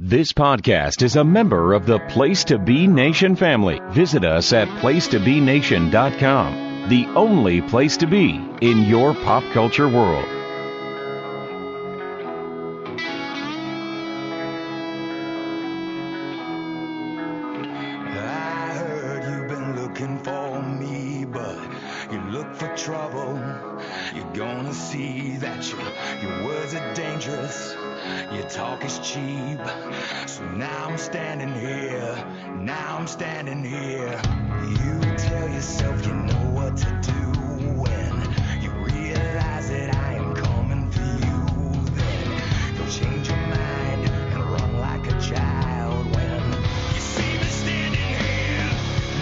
This podcast is a member of the Place to Be Nation family. Visit us at placetobenation.com, the only place to be in your pop culture world. I heard you've been looking for me, but you look for trouble. You're gonna see that your words are dangerous. Your talk is cheap. So now I'm standing here. You tell yourself you know what to do when you realize that I am coming for you. Then you'll change your mind and run like a child when you see me standing here.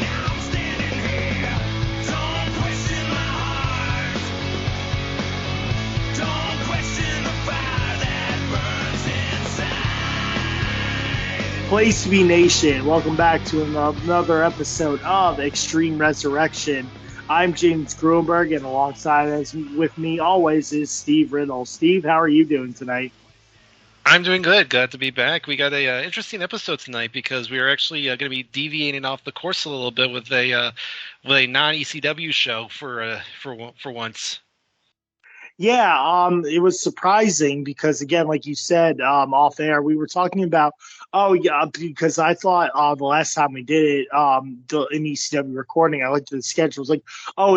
Now I'm standing here. Don't question my heart. Don't question the fire that burns inside. Place to Be Nation, welcome back to another episode of Extreme Resurrection. I'm James Gruenberg, and alongside us with me always is Steve Riddle. Steve, how are you doing tonight? I'm doing good. Glad to be back. We got a interesting episode tonight because we are actually going to be deviating off the course a little bit with a non-ECW show for once. Yeah, it was surprising because, again, like you said off air, we were talking about, because I thought the last time we did it in ECW recording, I looked at the schedule, it was like,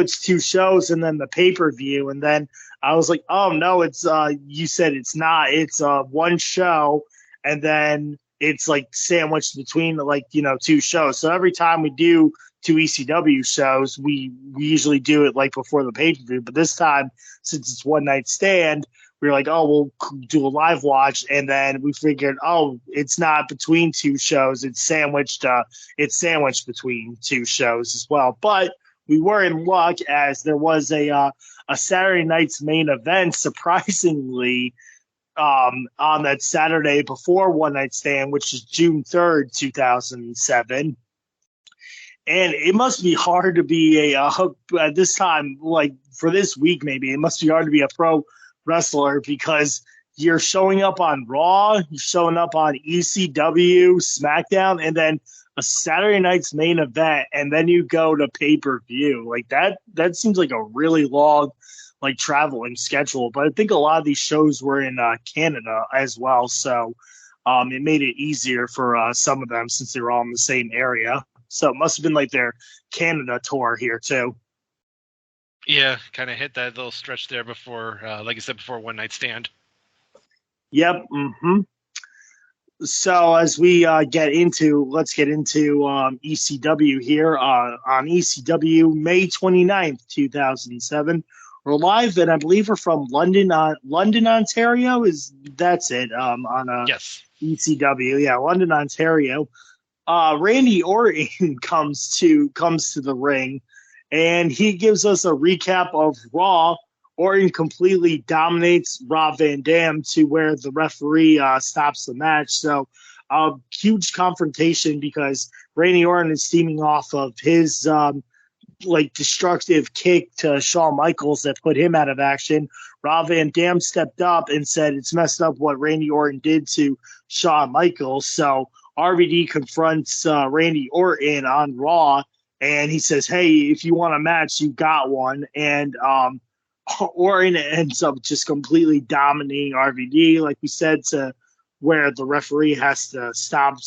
it's two shows and then the pay-per-view, and then I was like, oh, no, it's you said it's not. It's one show, and then it's like sandwiched between two shows. So every time we do two ECW shows, we usually do it like before the pay-per-view. But this time, since it's one night stand, we were like, we'll do a live watch, and then we figured, it's not between two shows; it's sandwiched between two shows as well. But we were in luck as there was a Saturday night's main event, surprisingly, on that Saturday before One Night Stand, which is June 3rd, 2007. And it must be hard to be at this time, like for this week maybe, it must be hard to be a pro wrestler because you're showing up on Raw, you're showing up on ECW, SmackDown, and then a Saturday night's main event, and then you go to pay-per-view. Like that seems like a really long traveling schedule. But I think a lot of these shows were in Canada as well, so it made it easier for some of them since they were all in the same area. So it must have been like their Canada tour here too. Yeah, kind of hit that little stretch there before, like I said, before One Night Stand. Yep. Mm-hmm. So as we let's get into ECW here on ECW May 29th, 2007. We're live, and I believe we're from London, Ontario. That's it? Yes. ECW, yeah, London, Ontario. Randy Orton comes to the ring, and he gives us a recap of Raw. Orton completely dominates Rob Van Dam to where the referee stops the match. So, huge confrontation because Randy Orton is steaming off of his destructive kick to Shawn Michaels that put him out of action. Rob Van Dam stepped up and said it's messed up what Randy Orton did to Shawn Michaels. So RVD confronts Randy Orton on Raw, and he says, hey, if you want a match, you got one. And Orton ends up just completely dominating RVD, like we said, to where the referee has to stop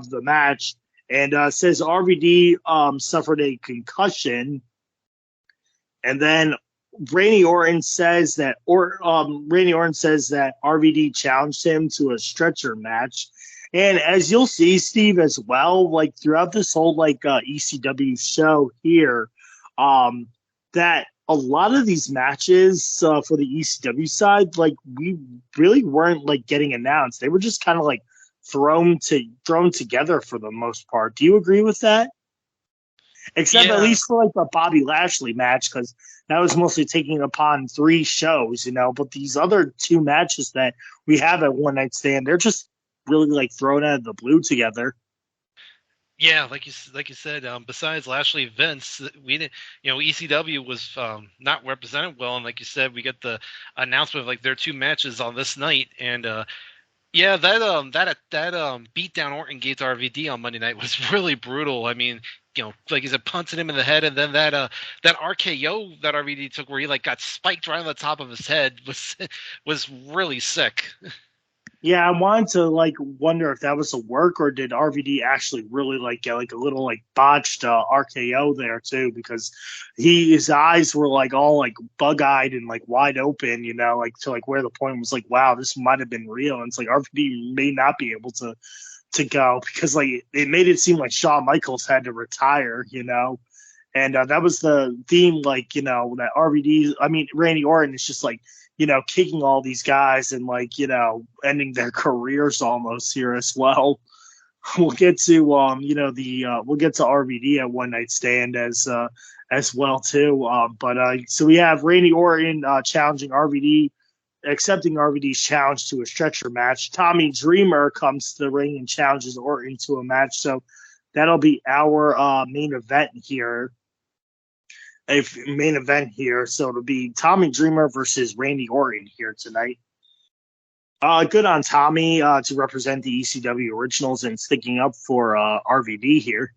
the match. And says RVD suffered a concussion. And then Randy Orton says that RVD challenged him to a stretcher match. And as you'll see, Steve, as well, like throughout this whole ECW show here, that a lot of these matches for the ECW side, we really weren't getting announced. They were just kind of thrown together for the most part. Do you agree with that? Except at least for the Bobby Lashley match, because that was mostly taking upon 3 shows, But these other 2 matches that we have at One Night Stand, they're just really thrown out of the blue together. Yeah, like you said, besides Lashley, Vince, we didn't, ECW was not represented well, and like you said, we get the announcement of their 2 matches on this night, and Yeah, that beat down Orton gave to RVD on Monday night was really brutal. I mean, like you said, punching him in the head, and then that RKO that RVD took, where he like got spiked right on the top of his head, was really sick. Yeah, I wanted to like wonder if that was a work or did RVD actually really like get like a little like botched RKO there too, because his eyes were like all like bug eyed and like wide open, like to like where the point was like, wow, this might have been real. And it's like RVD may not be able to go because like it made it seem like Shawn Michaels had to retire. And that was the theme, like, that RVD, I mean, Randy Orton is just like, kicking all these guys and like, ending their careers almost here as well. We'll get to, we'll get to RVD at One Night Stand as well too. So we have Randy Orton challenging RVD, accepting RVD's challenge to a stretcher match. Tommy Dreamer comes to the ring and challenges Orton to a match. So that'll be our main event here. So it'll be Tommy Dreamer versus Randy Orton here tonight. Good on Tommy to represent the ECW originals and sticking up for RVD here.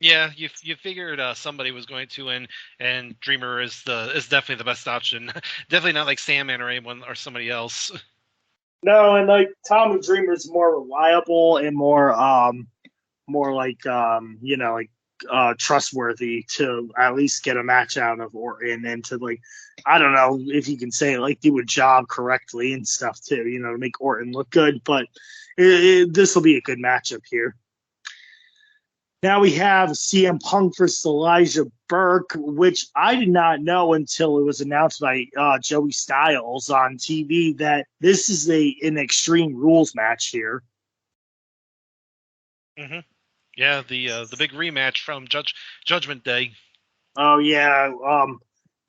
Yeah, you figured somebody was going to, and Dreamer is definitely the best option. Definitely not like Sandman or anyone or somebody else. No, and like Tommy Dreamer is more reliable and more like trustworthy to at least get a match out of Orton and to like, I don't know if you can say it, like do a job correctly and stuff too, to make Orton look good. But this will be a good matchup here. Now we have CM Punk versus Elijah Burke, which I did not know until it was announced by Joey Styles on TV that this is an Extreme Rules match here. Mm-hmm. Yeah, the big rematch from Judgment Day. Oh yeah,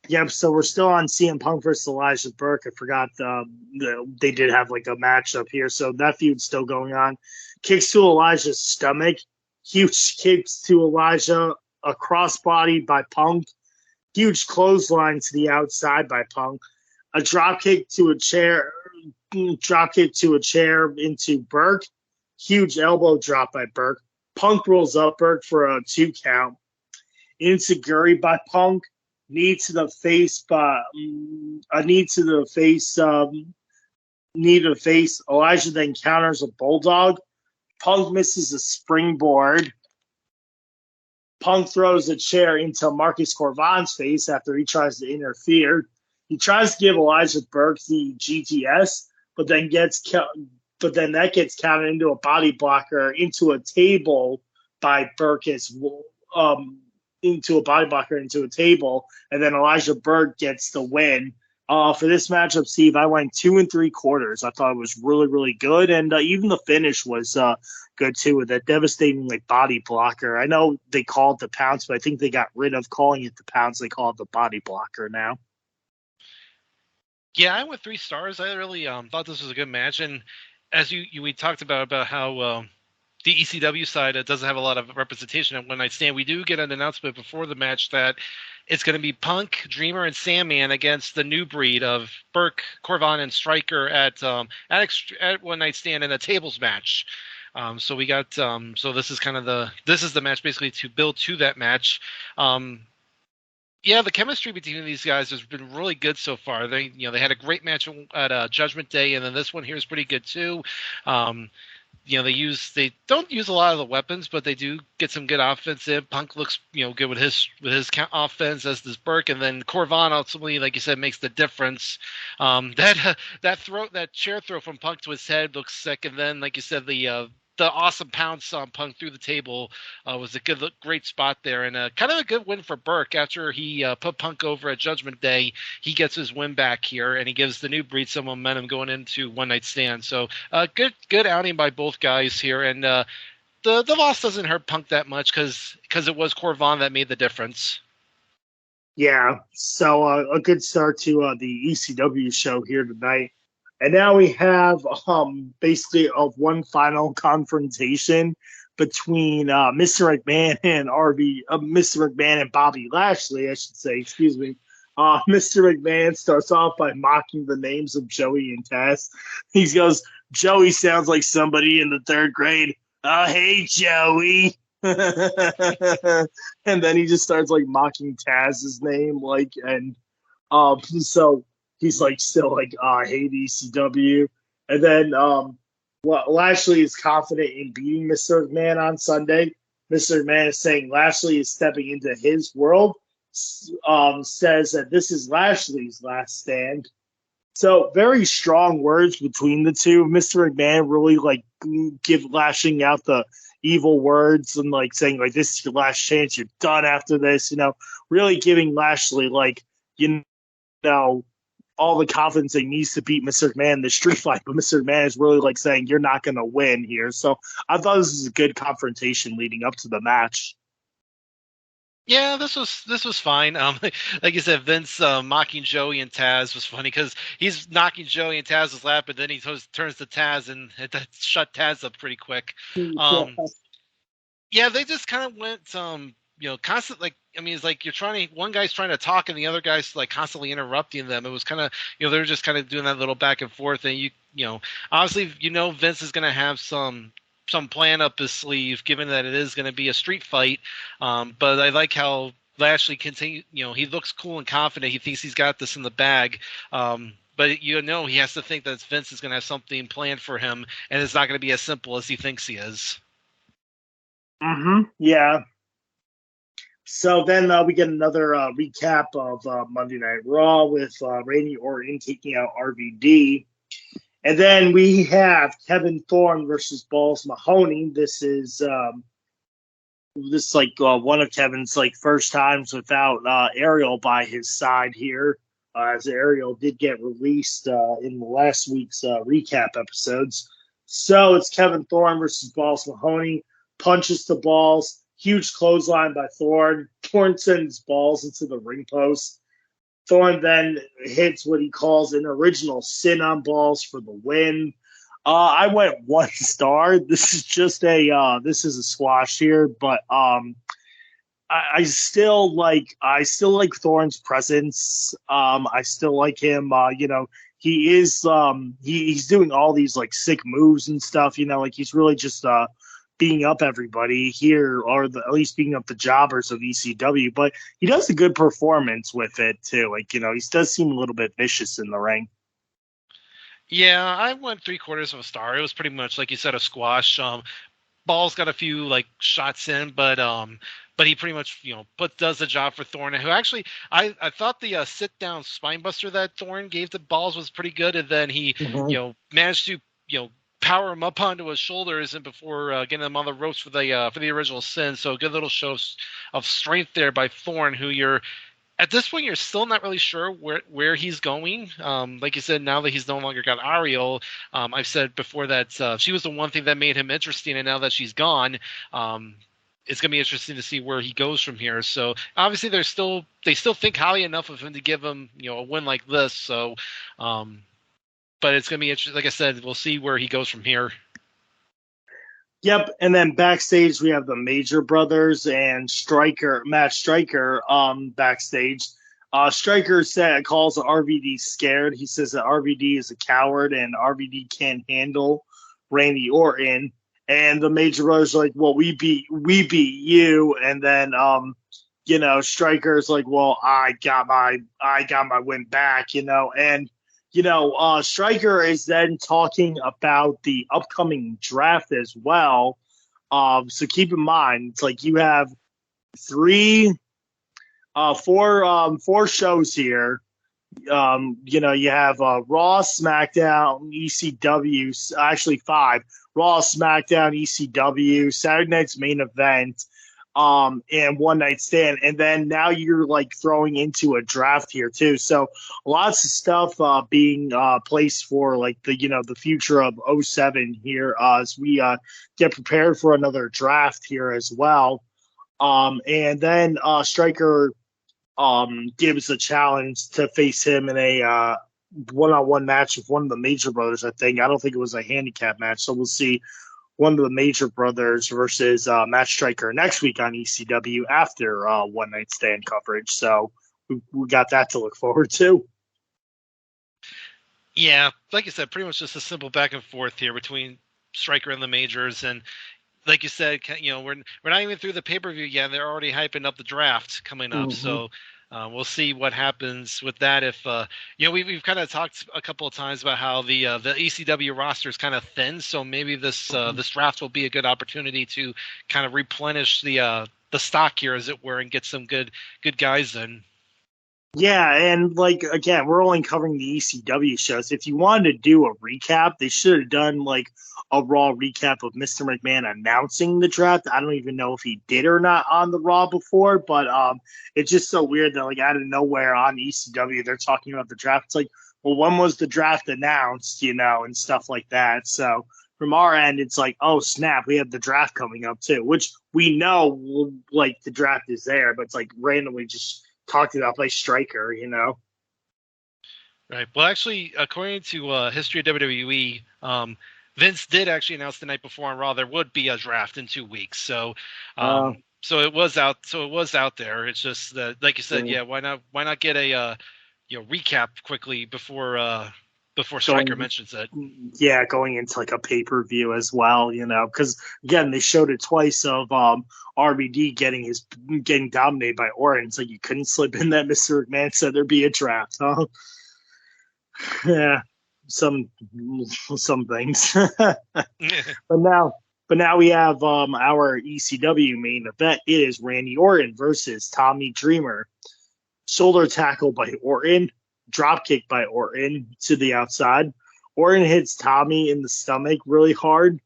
yep. So we're still on CM Punk versus Elijah Burke. I forgot they did have like a matchup here, so that feud's still going on. Kicks to Elijah's stomach, huge kicks to Elijah, a crossbody by Punk, huge clothesline to the outside by Punk, a drop kick to a chair into Burke, huge elbow drop by Burke. Punk rolls up Burke for a 2 count. Enziguri by Punk. Knee to the face. Elijah then counters a bulldog. Punk misses a springboard. Punk throws a chair into Marcus Corvan's face after he tries to interfere. He tries to give Elijah Burke the GTS, but then that gets counted into a body blocker into a table by Burke into a table, and then Elijah Burke gets the win. For this matchup, Steve, I went 2 3/4. I thought it was really, really good, and even the finish was good too with that devastating like body blocker. I know they call it the pounce, but I think they got rid of calling it the pounce. They call it the body blocker now. Yeah, I went 3 stars. I really thought this was a good match, and as we talked about how the ECW side doesn't have a lot of representation at One Night Stand, we do get an announcement before the match that it's going to be Punk, Dreamer, and Sandman against the new breed of Burke, Corvan, and Stryker at One Night Stand in a tables match. So we got so this is the match basically to build to that match. Yeah, the chemistry between these guys has been really good so far. They had a great match at Judgment Day, and then this one here is pretty good too. They don't use a lot of the weapons, but they do get some good offense in. Punk looks good with his offense, as does Burke, and then Corvan ultimately, like you said, makes the difference. That chair throw from Punk to his head looks sick, and then like you said, the awesome pounce on Punk through the table was a great spot there, and kind of a good win for Burke after he put Punk over at Judgment Day. He gets his win back here, and he gives the new breed some momentum going into One Night Stand. So good outing by both guys here, and the loss doesn't hurt Punk that much because it was Corvan that made the difference. Yeah, so a good start to the ECW show here tonight. And now we have basically one final confrontation between Mr. McMahon and Bobby Lashley, I should say, excuse me. Mr. McMahon starts off by mocking the names of Joey and Taz. He goes, Joey sounds like somebody in the third grade. Oh, hey, Joey. And then he just starts like mocking Taz's name, like, and so he's like still like, I hate ECW. And then Lashley is confident in beating Mr. McMahon on Sunday. Mr. McMahon is saying Lashley is stepping into his world. Says that this is Lashley's last stand. So very strong words between the two. Mr. McMahon really like lashing out the evil words and like saying like this is your last chance, you're done after this, really giving Lashley like, all the confidence he needs to beat Mr. McMahon in the street fight, but Mr. McMahon is really like saying you're not gonna win here. So I thought this was a good confrontation leading up to the match. Yeah, this was fine. Like you said, Vince mocking Joey and Taz was funny because he's knocking Joey and Taz's lap, but then he turns to Taz and that shut Taz up pretty quick. Yeah, they just kind of went constant, like, I mean, it's like one guy's trying to talk and the other guy's like constantly interrupting them. It was kind of, they were just kind of doing that little back and forth, and obviously, Vince is going to have some plan up his sleeve, given that it is going to be a street fight. But I like how Lashley continue. He looks cool and confident. He thinks he's got this in the bag. But he has to think that Vince is going to have something planned for him, and it's not going to be as simple as he thinks he is. Yeah. So then we get another recap of Monday Night Raw with Randy Orton taking out RVD. And then we have Kevin Thorne versus Balls Mahoney. This is one of Kevin's like first times without Ariel by his side here, as Ariel did get released in the last week's recap episodes. So it's Kevin Thorne versus Balls Mahoney. Punches to Balls. Huge clothesline by Thorne. Thorne sends Balls into the ring post. Thorne then hits what he calls an original sin on Balls for the win. I went 1 star. This is just this is a squash here, but I still like Thorne's presence. I still like him. He is he's doing all these like sick moves and stuff. Like he's really just beating up everybody here, or at least beating up the jobbers of ECW. But he does a good performance with it too. Like he does seem a little bit vicious in the ring. Yeah, I went 3/4 of a star. It was pretty much like you said, a squash. Balls got a few like shots in, but he pretty much does the job for Thorne. Who actually I thought the sit down spinebuster that Thorne gave to Balls was pretty good, and then he managed to power him up onto his shoulders and before getting him on the ropes for the original sin. So a good little show of strength there by Thorne, who at this point you're still not really sure where he's going. Like you said, now that he's no longer got Ariel, I've said before that she was the one thing that made him interesting, and now that she's gone, it's gonna be interesting to see where he goes from here. So obviously they still think highly enough of him to give him a win like this. So. But it's going to be interesting. Like I said, we'll see where he goes from here. Yep. And then backstage, we have the Major Brothers and Matt Striker backstage. Striker calls RVD scared. He says that RVD is a coward and RVD can't handle Randy Orton. And the Major Brothers are like, well, we beat you. And then, Striker's like, well, I got my win back, and Stryker is then talking about the upcoming draft as well. So keep in mind, it's like you have four shows here. You have Raw, SmackDown, ECW, actually 5. Raw, SmackDown, ECW, Saturday night's main event, and One Night Stand, and then now you're like throwing into a draft here too. So lots of stuff being placed for like the future of 07 here as we get prepared for another draft here as well. And then Stryker gives a challenge to face him in a one-on-one match with one of the Major Brothers. I don't think it was a handicap match, so we'll see one of the Major Brothers versus Matt Striker next week on ECW after One Night Stand coverage. So we got that to look forward to. Yeah, like you said, pretty much just a simple back and forth here between Stryker and the majors, and like you said, we're not even through the pay-per-view yet. And they're already hyping up the draft coming up, so we'll see what happens with that. If we've kind of talked a couple of times about how the ECW roster is kind of thin, so maybe this draft will be a good opportunity to kind of replenish the stock here, as it were, and get some good guys in. Yeah, and like again, we're only covering the ECW shows. If you wanted to do a recap, they should have done like a Raw recap of Mr. McMahon announcing the draft. I don't even know if he did or not on the Raw before, but it's just so weird that like out of nowhere on ECW they're talking about the draft. It's like, well, when was the draft announced, and stuff like that. So from our end, it's like, oh snap, we have the draft coming up too, which we know like the draft is there, but it's like randomly just talked about by Stryker, Right. Well, actually, according to History of WWE, Vince did actually announce the night before on Raw there would be a draft in 2 weeks. So, so it was out. So it was out there. It's just that, like you said, yeah. Why not get a recap quickly before Stryker mentions it? Yeah, going into like a pay-per-view as well, because again they showed it twice of RVD getting dominated by Orton. So you couldn't slip in that Mr. McMahon said there'd be a draft, huh? Yeah, some things. But now we have our ECW main event. It is Randy Orton versus Tommy Dreamer. Shoulder tackle by Orton. Dropkick by Orton to the outside. Orton hits Tommy in the stomach really hard.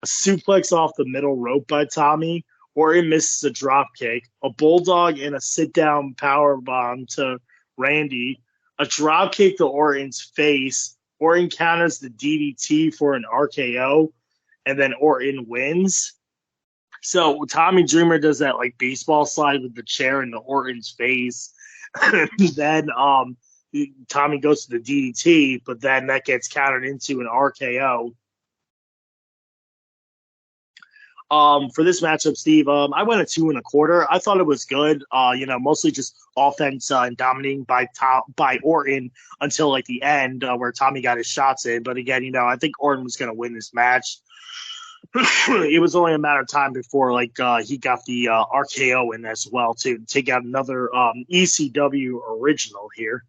A suplex off the middle rope by Tommy. Orton misses a dropkick. A bulldog and a sit-down power bomb to Randy. A dropkick to Orton's face. Orton counters the DDT for an RKO. And then Orton wins. So Tommy Dreamer does that like baseball slide with the chair into Orton's face. And then Tommy goes to the DDT, but then that gets countered into an RKO. For this matchup, Steve, I went a 2 1/4. I thought it was good. Mostly just offense and dominating by Orton until like the end, where Tommy got his shots in. But again, I think Orton was going to win this match. It was only a matter of time before he got the RKO in as well to take out another ECW original here.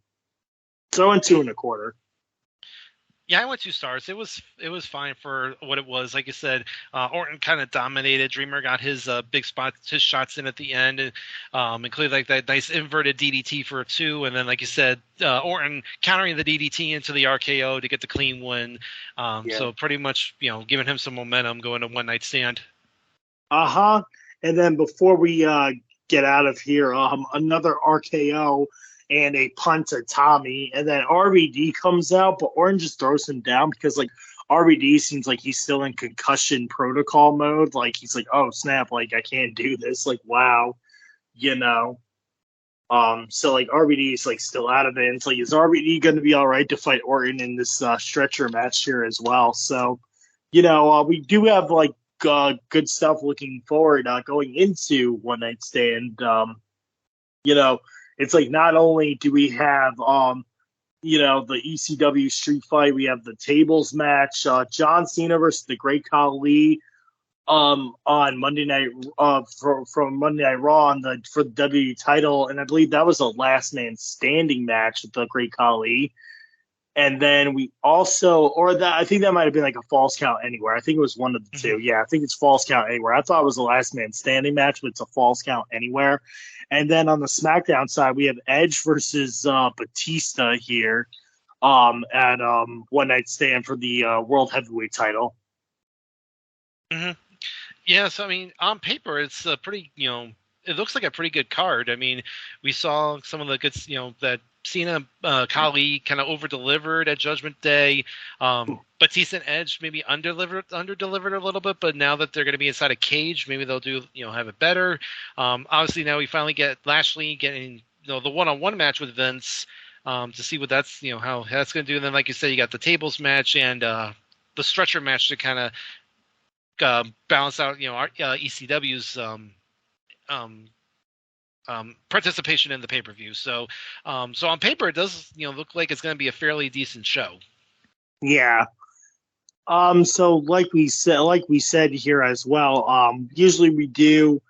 So in 2 1/4. Yeah, I went 2 stars. It was fine for what it was. Like I said, Orton kind of dominated. Dreamer got his big spots, his shots in at the end, including like that nice inverted DDT for a 2, and then like you said, Orton countering the DDT into the RKO to get the clean win. So pretty much, giving him some momentum going to One Night Stand. And then before we get out of here, another RKO. And a punt to Tommy, and then RVD comes out, but Orton just throws him down because like RVD seems like he's still in concussion protocol mode. Like he's like, oh snap, like I can't do this. Like wow, So like RVD is like still out of it. And it's like, is RVD going to be all right to fight Orton in this stretcher match here as well? So, we do have like good stuff looking forward going into One Night Stand. It's like not only do we have, the ECW street fight, we have the tables match, John Cena versus the Great Khali on Monday night from Monday Night Raw for the WWE title, and I believe that was a last man standing match with the Great Khali. And then we also, I think that might have been like a false count anywhere. I think it was one of the two. Yeah, I think it's false count anywhere. I thought it was a last man standing match, but it's a false count anywhere. And then on the SmackDown side, we have Edge versus Batista here at One Night Stand for the World Heavyweight title. Mm-hmm. Yeah, so I mean, on paper, it's a pretty, it looks like a pretty good card. I mean, we saw some of the good, that Cena, Khali kind of over-delivered at Judgment Day. Batista and Edge maybe under-delivered a little bit, but now that they're going to be inside a cage, maybe they'll do, have it better. Obviously, now we finally get Lashley getting, the one-on-one match with Vince to see what that's, how that's going to do. And then, like you said, you got the tables match and the stretcher match to kind of balance out, ECW's participation in the pay-per-view. So on paper, it does look like it's going to be a fairly decent show. Yeah. So like we said here as well, usually we do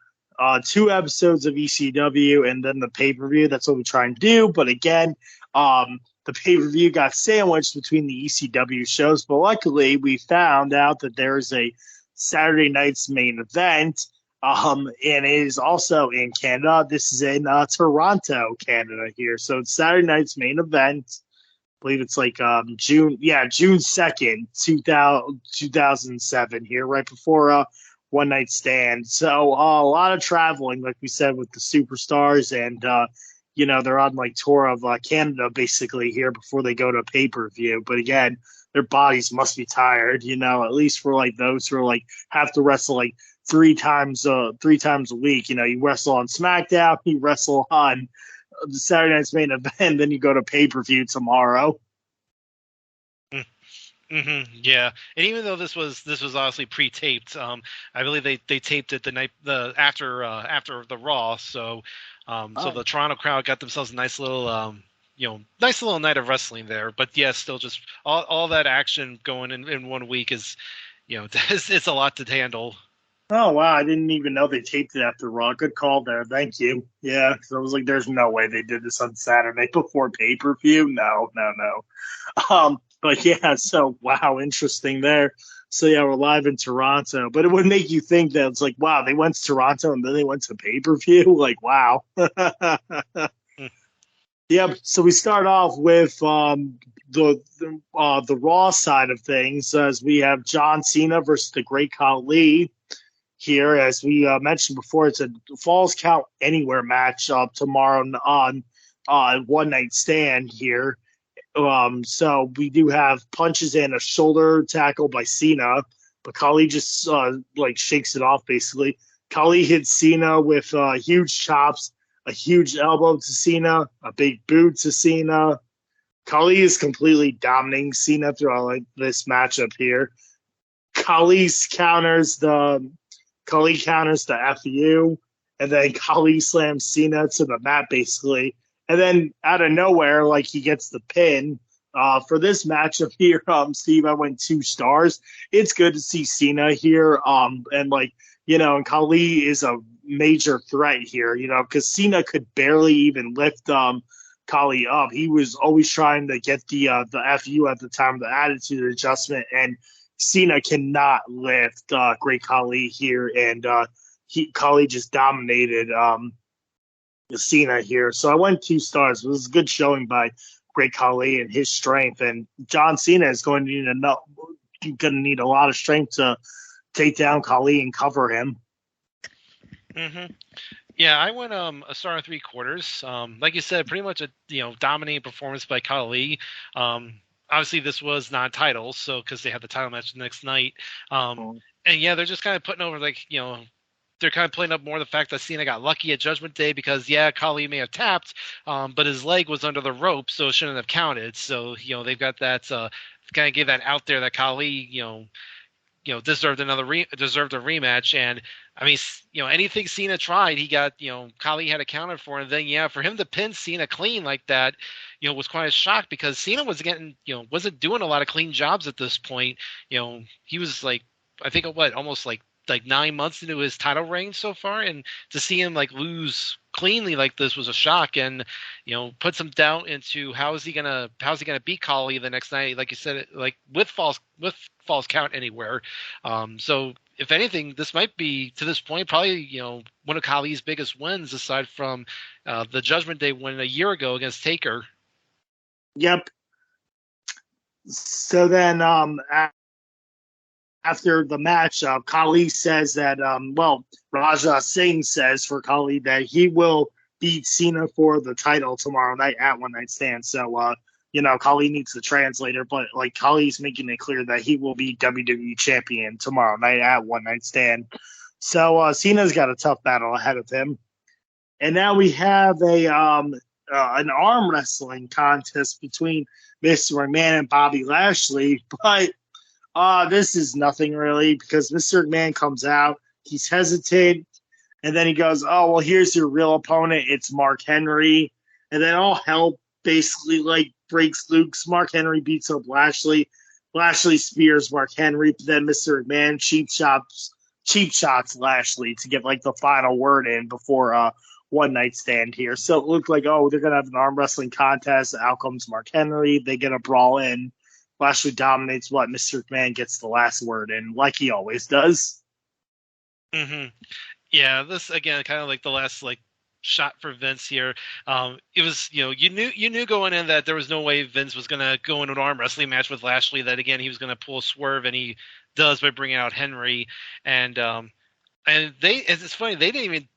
2 episodes of ECW and then the pay-per-view. That's what we try and do. But again, the pay-per-view got sandwiched between the ECW shows. But luckily, we found out that there's a Saturday night's main event, and it is also in Canada. This is in Toronto, Canada here. So it's Saturday night's main event. I believe it's like June 2nd, 2007 here, right before One Night Stand. So a lot of traveling, like we said, with the superstars, and they're on like tour of Canada basically here before they go to pay-per-view. But again, their bodies must be tired, at least for like those who are like have to wrestle like three times a week. You wrestle on SmackDown, you wrestle on the Saturday night's main event, then you go to pay-per-view tomorrow. Mm-hmm, yeah, and even though this was obviously pre-taped, I believe they taped it the night after the Raw, so the Toronto crowd got themselves a nice little night of wrestling there. But yeah, still just all that action going in 1 week is it's a lot to handle. Oh, wow. I didn't even know they taped it after Raw. Good call there. Thank you. Yeah, because I was like, there's no way they did this on Saturday before pay-per-view. No. But yeah, so, wow, interesting there. So, yeah, we're live in Toronto. But it would make you think that it's like, wow, they went to Toronto and then they went to pay-per-view? Like, wow. Yep. So we start off with the Raw side of things, as we have John Cena versus the Great Khali. Here, as we mentioned before, it's a Falls Count Anywhere match tomorrow on One Night Stand here. So we do have punches and a shoulder tackle by Cena, but Khali just shakes it off basically. Khali hits Cena with huge chops, a huge elbow to Cena, a big boot to Cena. Khali is completely dominating Cena throughout this matchup here. Khali counters the FU, and then Khali slams Cena to the mat, basically. And then out of nowhere, he gets the pin. For this matchup here, Steve, I went 2 stars. It's good to see Cena here. And Khali is a major threat here, because Cena could barely even lift Khali up. He was always trying to get the FU at the time of the Attitude Adjustment, and Cena cannot lift Great Khali here, and Khali just dominated Cena here. So I went 2 stars. It was a good showing by Great Khali and his strength, and John Cena is going to need a lot of strength to take down Khali and cover him. Mm-hmm. Yeah, I went a star and 3/4. Like you said, pretty much a dominating performance by Khali. Obviously, this was non-title, so because they had the title match the next night. And yeah, they're just kind of putting over they're kind of playing up more the fact that Cena got lucky at Judgment Day because Khali may have tapped, but his leg was under the rope, so it shouldn't have counted. So they've got that kind of give that out there that Khali deserved a rematch. And I mean, anything Cena tried, he got, Khali had accounted for. And then, for him to pin Cena clean like that, was quite a shock because Cena was wasn't doing a lot of clean jobs at this point. He was I think almost like 9 months into his title reign so far. And to see him lose cleanly like this was a shock, and put some doubt into how's he gonna beat Khali the next night, like you said, with false count anywhere. So if anything, this might be to this point probably one of Khali's biggest wins aside from the Judgment Day win a year ago against Taker. Yep. So then after the match, Khali says that, Raja Singh says for Khali that he will beat Cena for the title tomorrow night at One Night Stand. So, Khali needs the translator, but Khali's making it clear that he will be WWE champion tomorrow night at One Night Stand. So, Cena's got a tough battle ahead of him. And now we have an arm wrestling contest between Mr. McMahon and Bobby Lashley, but this is nothing really because Mr. McMahon comes out. He's hesitant. And then he goes, "Oh well, here's your real opponent. It's Mark Henry." And then all hell basically like breaks loose. Mark Henry beats up Lashley. Lashley spears Mark Henry. But then Mr. McMahon cheap shots Lashley to get like the final word in before one night stand here. So it looked like, oh, they're gonna have an arm wrestling contest. Out comes Mark Henry. They get a brawl in. Lashley dominates. What Mr. McMahon gets the last word in, like he always does. Mm-hmm. Yeah, this again, kind of like the last like shot for Vince here. It was, you knew going in that there was no way Vince was gonna go into an arm wrestling match with Lashley. That again, he was gonna pull a swerve, and he does by bringing out Henry. And it's funny, they didn't even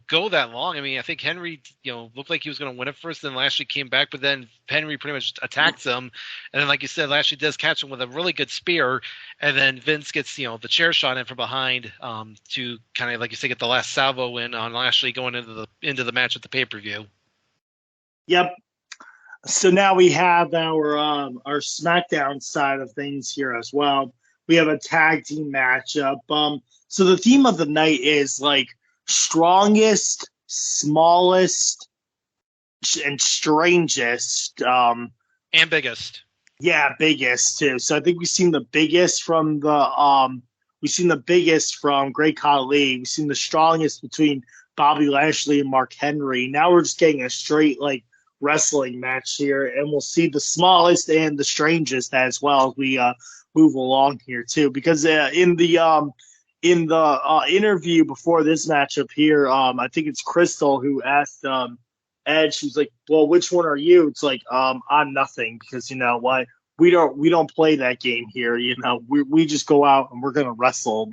go that long. I mean, I think Henry looked like he was going to win it first, then Lashley came back, but then Henry pretty much attacks him, and then like you said, Lashley does catch him with a really good spear, and then Vince gets the chair shot in from behind to kind of like you say get the last salvo in on Lashley going into the match at the pay-per-view. Yep. So now we have our SmackDown side of things here as well. We have a tag team matchup. So the theme of the night is like strongest, smallest, and strangest. And biggest. Yeah, biggest too. So I think we've seen the biggest from Great Khali. We've seen the strongest between Bobby Lashley and Mark Henry. Now we're just getting a straight like wrestling match here, and we'll see the smallest and the strangest as well as we move along here too. Because in the interview before this matchup here, I think it's Crystal who asked Edge. She's like, "Well, which one are you?" It's like, "I'm nothing," because you know what, we don't play that game here. We just go out and we're gonna wrestle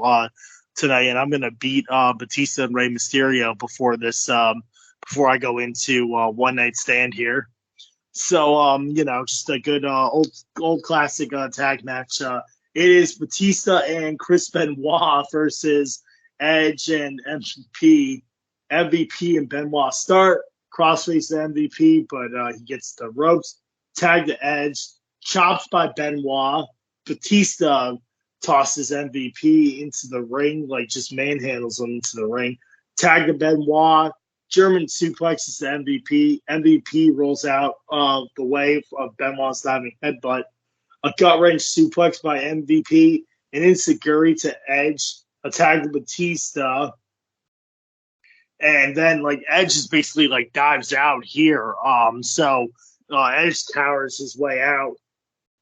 tonight, and I'm gonna beat Batista and Rey Mysterio before this. Before I go into one night stand here. So, just a good old classic tag match. It is Batista and Chris Benoit versus Edge and MVP. MVP and Benoit start. Crossface the MVP, but he gets the ropes. Tag to Edge. Chops by Benoit. Batista tosses MVP into the ring, like just manhandles him into the ring. Tag to Benoit. German suplexes the MVP. MVP rolls out the way of Benoit's diving headbutt. A gut wrench suplex by MVP. An insecurity to Edge. A tag to Batista. And then like Edge is basically like dives out here. So Edge towers his way out.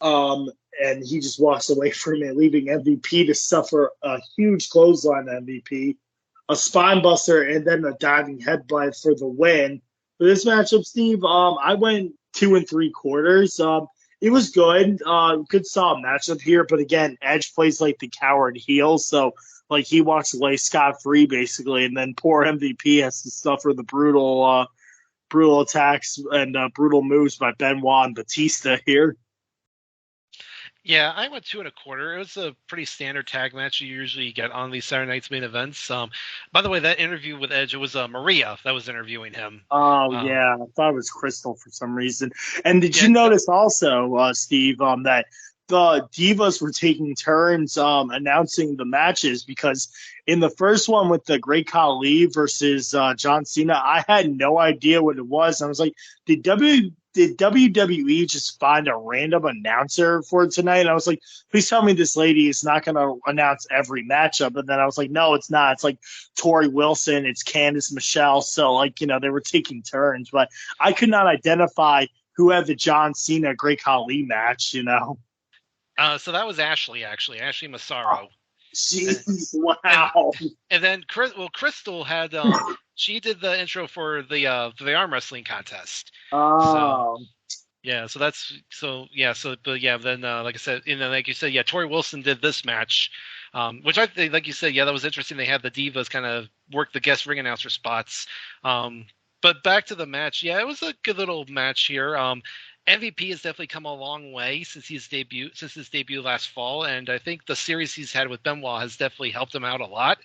And he just walks away from it, leaving MVP to suffer a huge clothesline to MVP. A spine buster, and then a diving headbutt for the win. For this matchup, Steve, I went 2 3/4. It was good. Good solid matchup here, but again, Edge plays like the coward heel, so like he walks away scot-free basically, and then poor MVP has to suffer the brutal attacks and brutal moves by Benoit and Batista here. Yeah, I went 2 1/4. It was a pretty standard tag match you usually get on these Saturday Night's Main Events. By the way, that interview with Edge, it was Maria that was interviewing him. Oh, yeah. I thought it was Crystal for some reason. And did you notice also, Steve, that the Divas were taking turns announcing the matches? Because in the first one with the Great Khali versus John Cena, I had no idea what it was. I was like, did WWE just find a random announcer for tonight? And I was like, please tell me this lady is not going to announce every matchup. And then I was like, no, it's not. It's like Tori Wilson. It's Candice Michelle. So, like, they were taking turns. But I could not identify who had the John Cena Great Khali match, So that was Ashley, actually. Ashley Massaro. Jeez, wow. And then, Crystal had... she did the intro for the arm wrestling contest. Oh. Then like I said, like you said, Tori Wilson did this match, which I think, like you said, that was interesting. They had the Divas kind of work the guest ring announcer spots. But back to the match, it was a good little match here. MVP has definitely come a long way since his debut last fall, and I think the series he's had with Benoit has definitely helped him out a lot.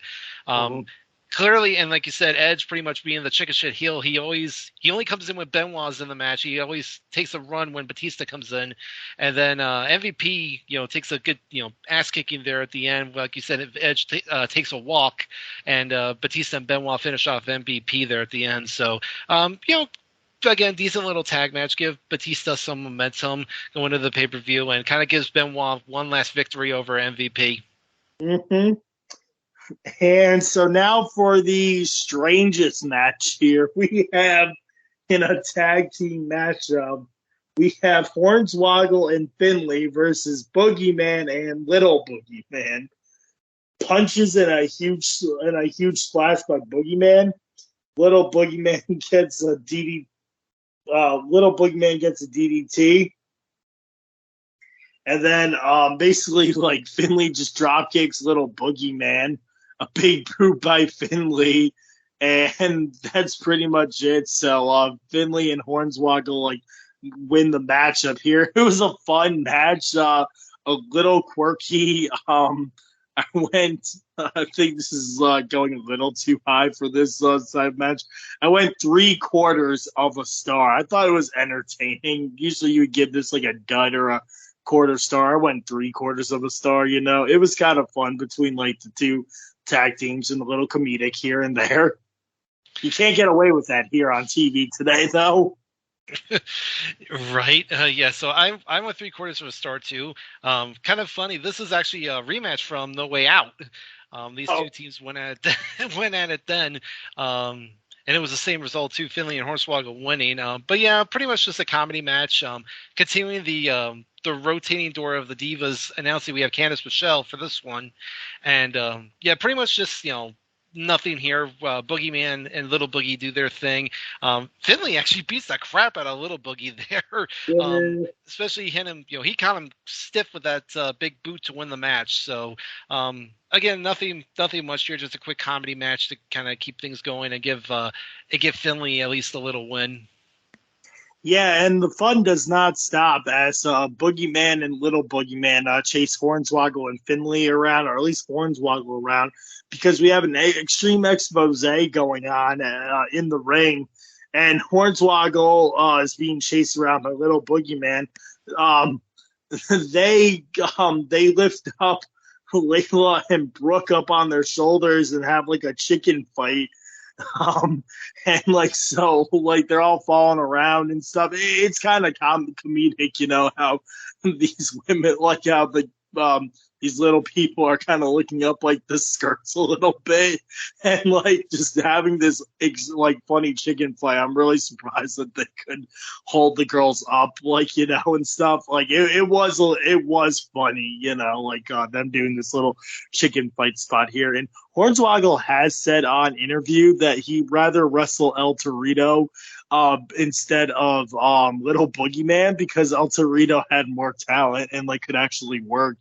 clearly, and like you said, Edge pretty much being the chicken shit heel, he only comes in when Benoit's in the match. He always takes a run when Batista comes in, and then MVP, takes a good, ass kicking there at the end. Like you said, Edge takes a walk, and Batista and Benoit finish off MVP there at the end. So, again, decent little tag match. Give Batista some momentum going into the pay-per-view, and kind of gives Benoit one last victory over MVP. Mm-hmm. And so now for the strangest match here, we have in a tag team matchup, we have Hornswoggle and Finley versus Boogeyman and Little Boogeyman. Punches in a huge splash by Boogeyman. Little Boogeyman gets a DDT. And then basically, like, Finley just drop kicks Little Boogeyman. A big boot by Finley. And that's pretty much it. So Finley and Hornswoggle, win the matchup here. It was a fun match. A little quirky. I think this is going a little too high for this side match. I went 3/4 of a star. I thought it was entertaining. Usually you would give this a dud or a quarter star. I went 3/4 of a star. It was kind of fun between the two tag teams and a little comedic here and there. You can't get away with that here on TV today, though. Right. Yeah. So I'm with 3/4 of a star too. Kind of funny. This is actually a rematch from No Way Out. These two teams went at it then. And it was the same result too. Finley and Hornswoggle winning. But yeah, pretty much just a comedy match. Continuing the rotating door of the Divas, announcing we have Candice Michelle for this one, and pretty much just nothing here. Boogeyman and Little Boogie do their thing. Finley actually beats the crap out of Little Boogie there. Especially him. He caught him stiff with that big boot to win the match. So again, nothing much here. Just a quick comedy match to kind of keep things going and give Finley at least a little win. Yeah, and the fun does not stop as Boogeyman and Little Boogeyman chase Hornswoggle and Finley around, or at least Hornswoggle around, because we have an extreme expose going on in the ring, and Hornswoggle is being chased around by Little Boogeyman. They lift up Layla and Brooke up on their shoulders and have a chicken fight. And they're all falling around and stuff. It's kind of comedic, how these women, how the these little people are kind of looking up the skirts a little bit, and just having this funny chicken fight. I'm really surprised that they could hold the girls up, and stuff. It was funny, them doing this little chicken fight spot here. And Hornswoggle has said on interview that he'd rather wrestle El Torito instead of Little Boogeyman, because El Torito had more talent and could actually work,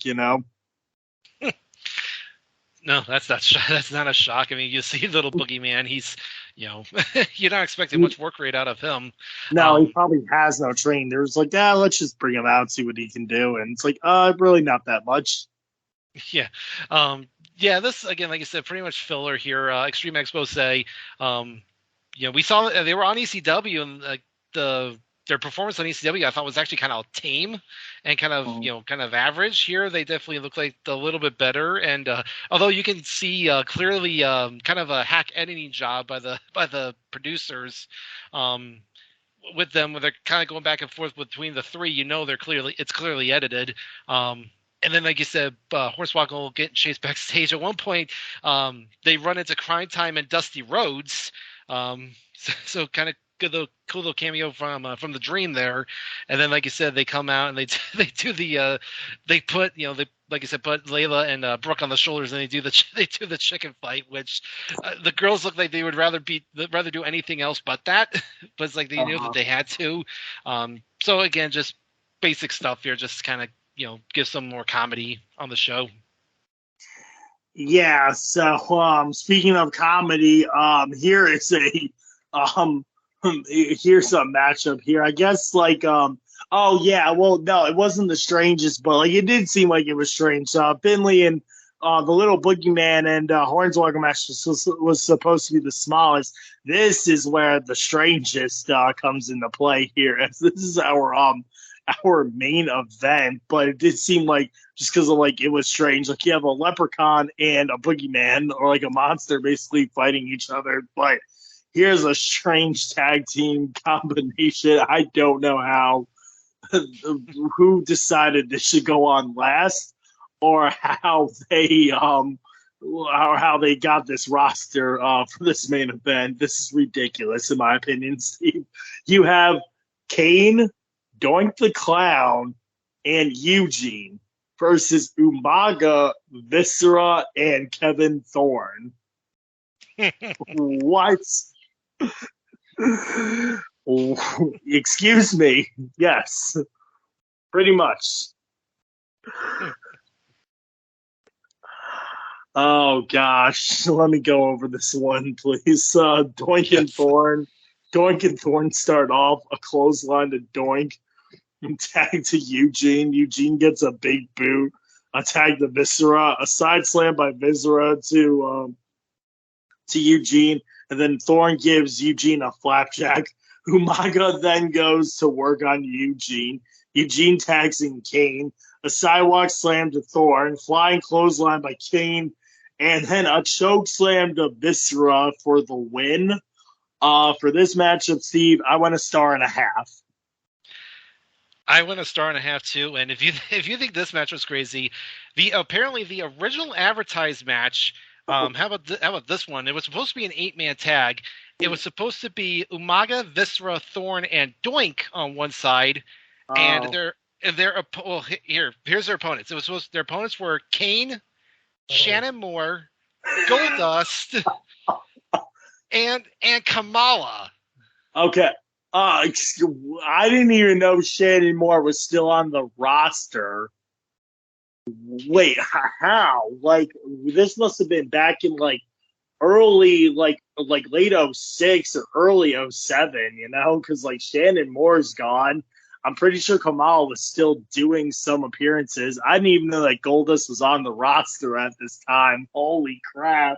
No, that's not a shock. I mean, you see Little Boogeyman, he's you're not expecting much work rate out of him. No, he probably has no training. There's let's just bring him out and see what he can do, and it's really not that much. Yeah. This, again, like I said, pretty much filler here. Extreme Expose. We saw they were on ECW, and their performance on ECW I thought was actually kind of tame and kind of average. Here they definitely look like a little bit better, and although you can see clearly kind of a hack editing job by the producers with them, where they're kind of going back and forth between the three. It's clearly edited. And then, like you said, Hornswoggle getting chased backstage. At one point, they run into Crime Time and Dusty Rhodes. So kind of good little cool little cameo from the Dream there. And then, like you said, they come out and they do the they put like you said, put Layla and Brooke on the shoulders, and they do the chicken fight, which the girls look like they would rather do anything else but that. But it's like they knew that they had to. So again, just basic stuff here, just kind of give some more comedy on the show. Yeah. So speaking of comedy, here is here's a matchup here. I guess oh yeah, well no, it wasn't the strangest, but it did seem like it was strange. Finley and the little boogeyman and Hornswoggle match was supposed to be the smallest. This is where the strangest comes into play here. As this is our main event, but it did seem like just because of like it was strange. Like you have a leprechaun and a boogeyman, or like a monster, basically fighting each other. But here's a strange tag team combination. I don't know how who decided this should go on last, or how they got this roster for this main event. This is ridiculous, in my opinion, Steve. You have Kane, Doink the Clown, and Eugene versus Umaga, Viscera, and Kevin Thorne. What? Excuse me. Yes. Pretty much. Oh, gosh. Let me go over this one, please. Doink and Thorne. Doink and Thorne start off a clothesline to Doink. Tag to Eugene. Eugene gets a big boot. A tag to Viscera. A side slam by Viscera to Eugene. And then Thorne gives Eugene a flapjack. Umaga then goes to work on Eugene. Eugene tags in Kane. A sidewalk slam to Thorne. Flying clothesline by Kane. And then a choke slam to Viscera for the win. For this matchup, Steve, I went 1.5 stars. I went 1.5 stars too. And if you think this match was crazy, apparently the original advertised match. How about this one? It was supposed to be an 8-man tag. It was supposed to be Umaga, Viscera, Thorne, and Doink on one side, and here's their opponents. It was their opponents were Kane, Shannon Moore, Goldust, and Kamala. Okay. I didn't even know Shannon Moore was still on the roster. Wait, how? Like, this must have been back in like early, like late 06 or early 07, you know? Because like Shannon Moore's gone. I'm pretty sure Kamal was still doing some appearances. I didn't even know that Goldust was on the roster at this time. Holy crap.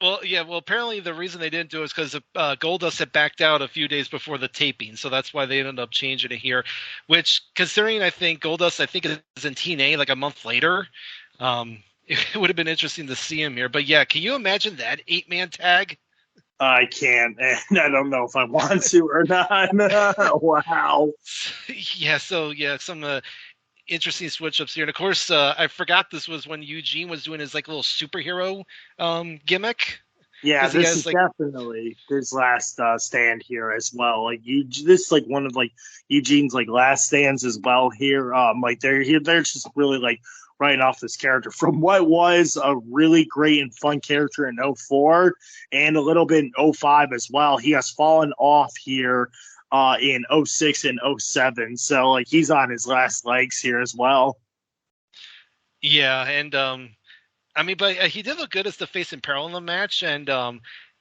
Well, yeah. Well, apparently the reason they didn't do it is because Goldust had backed out a few days before the taping, so that's why they ended up changing it here. Which, considering I think Goldust, is in TNA like a month later, it would have been interesting to see him here. But yeah, can you imagine that 8-man tag? I can't, and I don't know if I want to or not. Wow. Yeah. So yeah, some interesting switch-ups here. And, of course, I forgot this was when Eugene was doing his, like, little superhero gimmick. Yeah, this is definitely his last stand here as well. Like, this is, like, one of, like, Eugene's, like, last stands as well here. Like, they're just really, like, writing off this character from what was a really great and fun character in 04 and a little bit in 05 as well. He has fallen off here in 06 and 07. So, like, he's on his last legs here as well. Yeah, and, I mean, but he did look good as the face in peril in the match, and,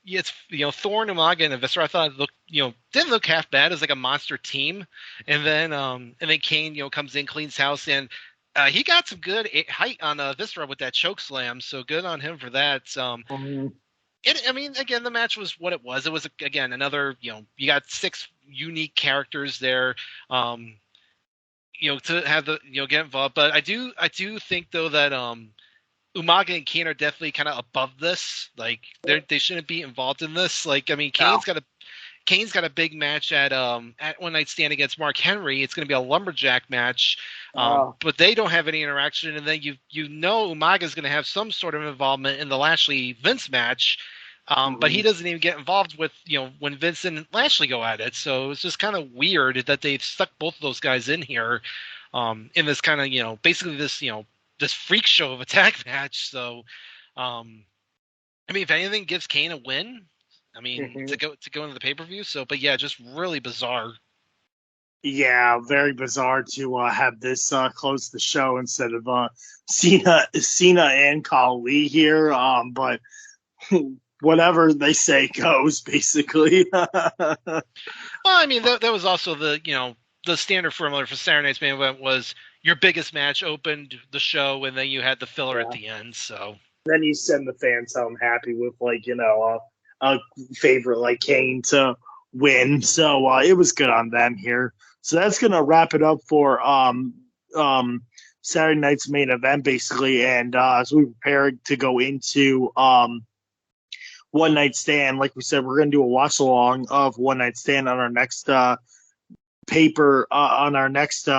it's, Thorne, Umaga, and Viscera, I thought looked, didn't look half bad as, like, a monster team. And then Kane, comes in, cleans house, and he got some good height on Viscera with that choke slam, so good on him for that. I mean, again, the match was what it was. It was, again, another, you got 6 unique characters there, to have the, get involved. But I do think, though, that Umaga and Kane are definitely kind of above this. Like, they shouldn't be involved in this. Like, I mean, Kane's got a big match at One Night Stand against Mark Henry. It's going to be a lumberjack match, but they don't have any interaction. And then Umaga's going to have some sort of involvement in the Lashley Vince match, but he doesn't even get involved with when Vince and Lashley go at it. So it's just kind of weird that they've stuck both of those guys in here in this kind of basically this this freak show of a tag match. So I mean, if anything, gives Kane a win. I mean, to go into the pay-per-view. So, but yeah, just really bizarre. Yeah, very bizarre to have this close the show instead of Cena and Khali here. But whatever they say goes, basically. Well, I mean, that was also the standard formula for Saturday Night's Main Event was your biggest match opened the show, and then you had the filler at Yeah. the end. So Then you send the fans home happy with a favorite like Kane to win. So it was good on them here. So that's gonna wrap it up for Saturday night's main event basically. And as we prepare to go into One Night Stand, like we said, we're gonna do a watch along of One Night Stand on our next on our next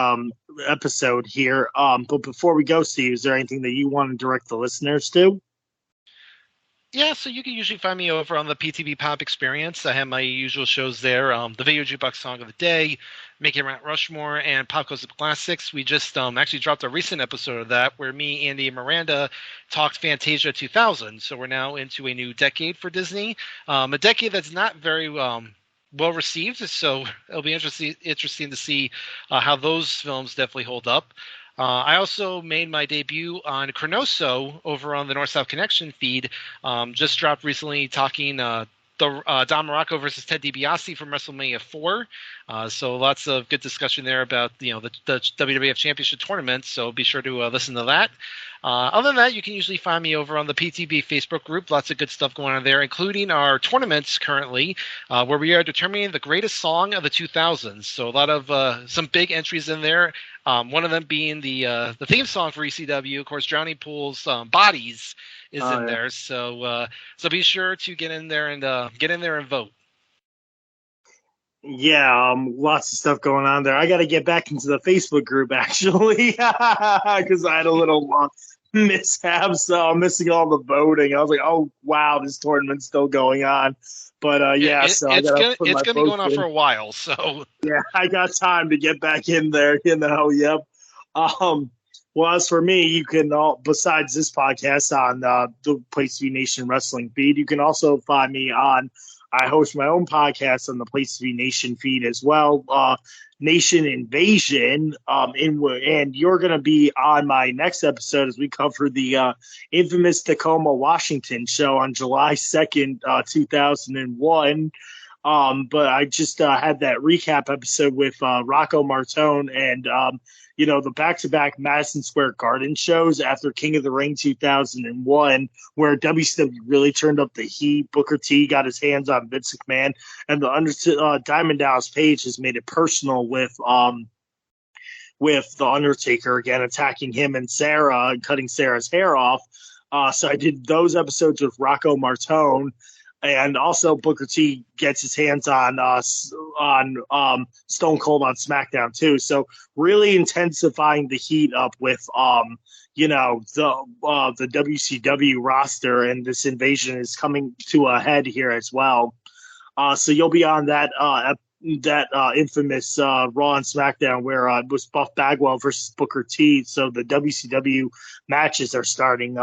episode here. But before we go, Steve, is there anything that you want to direct the listeners to? yeah, so you can usually find me over on the PTB Pop Experience. I have my usual shows there, the Video Jukebox Song of the Day, Making Mount Rushmore, and Pop Goes Up Classics. We just actually dropped a recent episode of that where me, Andy, and Miranda talked Fantasia 2000. So we're now into a new decade for Disney, a decade that's not very well received. So it'll be interesting to see how those films definitely hold up. I also made my debut on Chronoso over on the North-South Connection feed. Just dropped recently talking Don Morocco versus Ted DiBiase from WrestleMania 4. So lots of good discussion there about the WWF Championship tournament. So be sure to listen to that. Other than that, you can usually find me over on the PTB Facebook group. Lots of good stuff going on there, including our tournaments currently, where we are determining the greatest song of the 2000s. So a lot of some big entries in there. One of them being the theme song for ECW. Of course, Drowning Pool's "Bodies" is in there. So be sure to get in there and vote. Yeah, lots of stuff going on there. I got to get back into the Facebook group actually because I had a little mishap, so I'm missing all the voting. I was like, oh wow, this tournament's still going on. But yeah, so it's gonna be going on for a while. So yeah, I got time to get back in there. Yep. Well, as for me, you can besides this podcast on the Place to Be Nation Wrestling feed, you can also find me on. I host my own podcast on the Place to Be Nation feed as well, Nation Invasion. And you're going to be on my next episode as we cover the infamous Tacoma, Washington show on July 2nd, 2001. But I just had that recap episode with Rocco Martone and the back-to-back Madison Square Garden shows after King of the Ring 2001, where WCW really turned up the heat. Booker T got his hands on Vince McMahon, and the Diamond Dallas Page has made it personal with the Undertaker again attacking him and Sarah and cutting Sarah's hair off. So I did those episodes with Rocco Martone. And also Booker T gets his hands on Stone Cold on SmackDown too. So really intensifying the heat up with the WCW roster, and this invasion is coming to a head here as well. So you'll be on that infamous Raw and SmackDown where it was Buff Bagwell versus Booker T. So the WCW matches are starting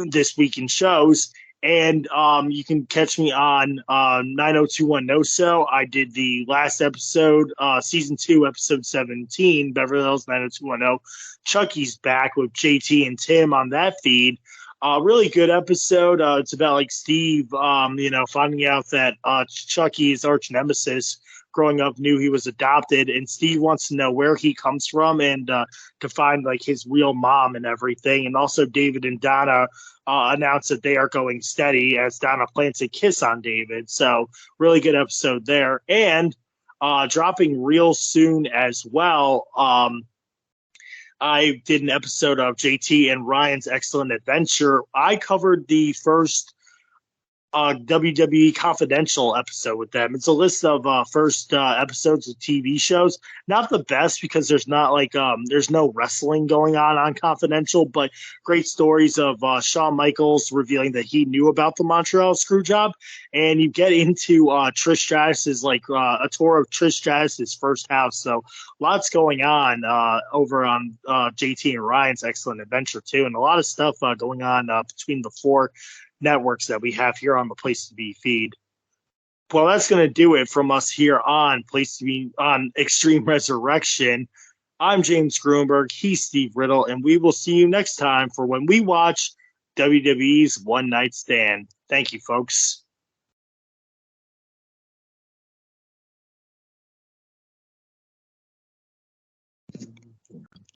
this week in shows. And you can catch me on 9021 No So. I did the last episode, season 2, episode 17, Beverly Hills 90210. Chucky's back with JT and Tim on that feed. Really good episode. It's about like Steve, finding out that Chucky's arch nemesis growing up knew he was adopted, and Steve wants to know where he comes from and to find like his real mom and everything. And also David and Donna announce that they are going steady as Donna plants a kiss on David. So really good episode there. And dropping real soon as well. I did an episode of JT and Ryan's Excellent Adventure. I covered the first WWE Confidential episode with them. It's a list of first episodes of TV shows. Not the best because there's not there's no wrestling going on Confidential, but great stories of Shawn Michaels revealing that he knew about the Montreal Screwjob, and you get into Trish Stratus's a tour of Trish Stratus's first house. So lots going on over on JT and Ryan's Excellent Adventure too, and a lot of stuff going on between the four networks that we have here on the Place to Be feed. Well, that's going to do it from us here on Place to Be on Extreme Resurrection. I'm James Gruenberg. He's Steve Riddle, and we will see you next time for when we watch WWE's One Night Stand. Thank you, folks.